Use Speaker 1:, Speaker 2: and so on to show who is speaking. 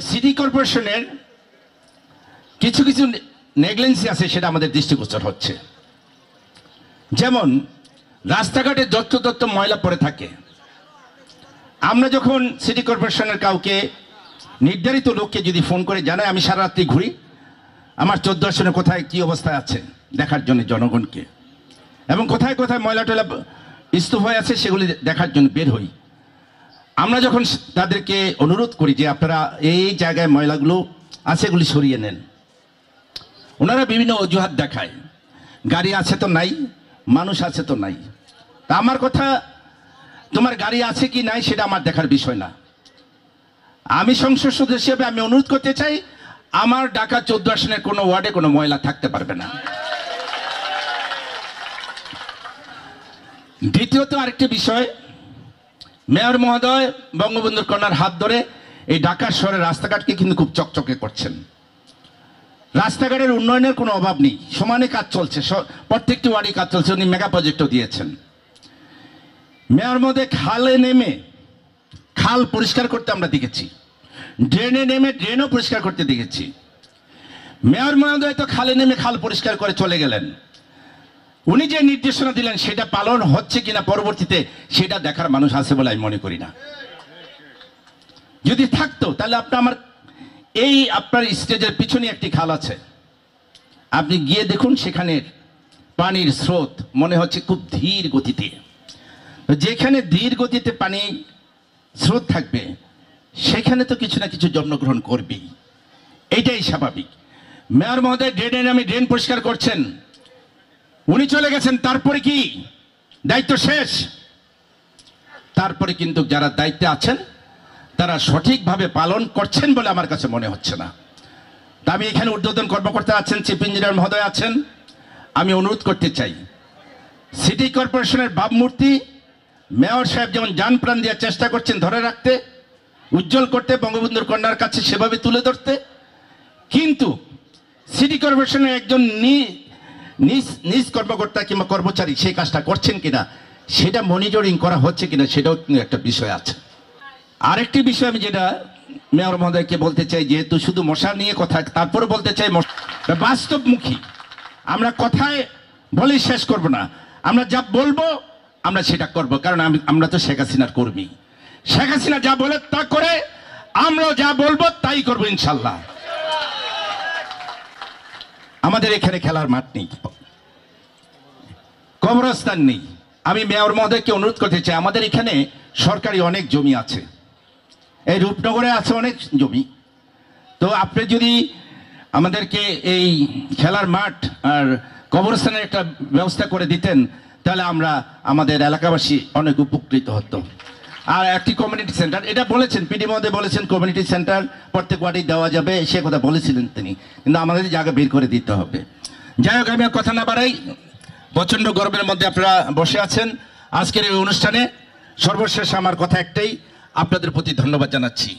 Speaker 1: City কর্পোরেশনের কিছু কিছু নেগলেন্সি আছে, সেটা আমাদের দৃষ্টিগোচর হচ্ছে। যেমন রাস্তাঘাটে যত্র ময়লা পড়ে থাকে। আমরা যখন সিটি কর্পোরেশনের কাউকে নির্ধারিত লোককে যদি ফোন করে জানাই, আমি সারা রাত্রি ঘুরি আমার 14 আসনে কোথায় কি অবস্থায় আছে দেখার জন্য জনগণকে, এবং কোথায় কোথায় ময়লা টয়লা স্তূপ হয়ে আছে সেগুলি দেখার জন্য বের হই। আমরা যখন তাদেরকে অনুরোধ করি যে আপনারা এই জায়গায় ময়লাগুলো আছে এগুলি সরিয়ে নেন, ওনারা বিভিন্ন অজুহাত দেখায়, গাড়ি আছে তো নাই, মানুষ আছে তো নাই। তা আমার কথা, তোমার গাড়ি আছে কি নাই সেটা আমার দেখার বিষয় না। আমি সংসদ সদস্য হিসেবে আমি অনুরোধ করতে চাই, আমার ঢাকা 14 আসনের কোনো ওয়ার্ডে কোনো ময়লা থাকতে পারবে না। দ্বিতীয়ত আরেকটি বিষয়, মেয়র মহোদয় বঙ্গবন্ধুর কন্যার হাত ধরে এই ঢাকা শহরের রাস্তাঘাটকে কিন্তু খুব চকচকে করছেন। রাস্তাঘাটের উন্নয়নের কোনো অভাব নেই, সমানে কাজ চলছে, প্রত্যেকটি ওয়ার্ডে কাজ চলছে। উনি মেগা প্রজেক্টও দিয়েছেন। মেয়র মহোদয় খালে নেমে খাল পরিষ্কার করতে আমরা দেখেছি, ড্রেনে নেমে ড্রেনও পরিষ্কার করতে দেখেছি। মেয়র মহোদয় তো খালে নেমে খাল পরিষ্কার করে চলে গেলেন, উনি যে নির্দেশনা দিলেন সেটা পালন হচ্ছে কিনা পরবর্তীতে সেটা দেখার মানুষ আছে বলে আমি মনে করি না। যদি থাকতো তাহলে আপনার স্টেজের পিছনে একটি খাল আছে, আপনি গিয়ে দেখুন সেখানে পানির স্রোত মনে হচ্ছে খুব ধীর গতিতে। যেখানে ধীর গতিতে পানি স্রোত থাকবে সেখানে তো কিছু না কিছু জন্মগ্রহণ করবেই, এইটাই স্বাভাবিক। মেয়র মহোদয় ড্রেনে নামে ড্রেন পরিষ্কার করছেন, উনি চলে গেছেন, তারপরে কি দায়িত্ব শেষ? তারপরে কিন্তু যারা দায়িত্বে আছেন তারা সঠিকভাবে পালন করছেন বলে আমার কাছে মনে হচ্ছে না। তা আমি এখানে ঊর্ধ্বতন কর্মকর্তা আছেন, চিফ ইঞ্জিনিয়ার মহোদয় আছেন, আমি অনুরোধ করতে চাই, সিটি কর্পোরেশনের ভাবমূর্তি মেয়র সাহেব যেমন জান প্রাণ দেওয়ার চেষ্টা করছেন ধরে রাখতে, উজ্জ্বল করতে, বঙ্গবন্ধুর কন্যার কাছে সেভাবে তুলে ধরতে, কিন্তু সিটি কর্পোরেশনের একজন নিজ কর্মকর্তা কিংবা কর্মচারী সেই কাজটা করছেন কিনা, সেটা মনিটরিং করা হচ্ছে কিনা, সেটাও কিন্তু একটা বিষয় আছে। আরেকটি বিষয় আমি যেটা মেয়র মহোদয়কে বলতে চাই, যেহেতু শুধু মশা নিয়ে কথা, তারপরে বলতে চাই বাস্তবমুখী। আমরা কথায় বলে শেষ করব না, আমরা যা বলবো আমরা সেটা করব, কারণ আমরা তো শেখ হাসিনার কর্মী। শেখ হাসিনা যা বলে তা করে, আমরাও যা বলবো তাই করবো ইনশাল্লাহ। আমাদের এখানে খেলার মাঠ নেই, কবরস্থান নেই। আমি মেয়র মহোদয়কে অনুরোধ করতে চাই, আমাদের এখানে সরকারি অনেক জমি আছে, এই রূপনগরে আছে অনেক জমি। তো আপনি যদি আমাদেরকে এই খেলার মাঠ আর কবরস্থানের একটা ব্যবস্থা করে দিতেন, তাহলে আমাদের এলাকাবাসী অনেক উপকৃত হতো। আর একটি কমিউনিটি সেন্টার, এটা বলেছেন পিডি মহোদয় বলেছেন কমিউনিটি সেন্টার প্রত্যেক ওয়ার্ডে দেওয়া যাবে, সে কথা বলেছিলেন তিনি, কিন্তু আমাদের জায়গা বের করে দিতে হবে। যাই হোক, আমি কথা না বাড়াই, প্রচণ্ড গরমের মধ্যে আপনারা বসে আছেন আজকের এই অনুষ্ঠানে। সর্বশেষ আমার কথা একটাই, আপনাদের প্রতি ধন্যবাদ জানাচ্ছি।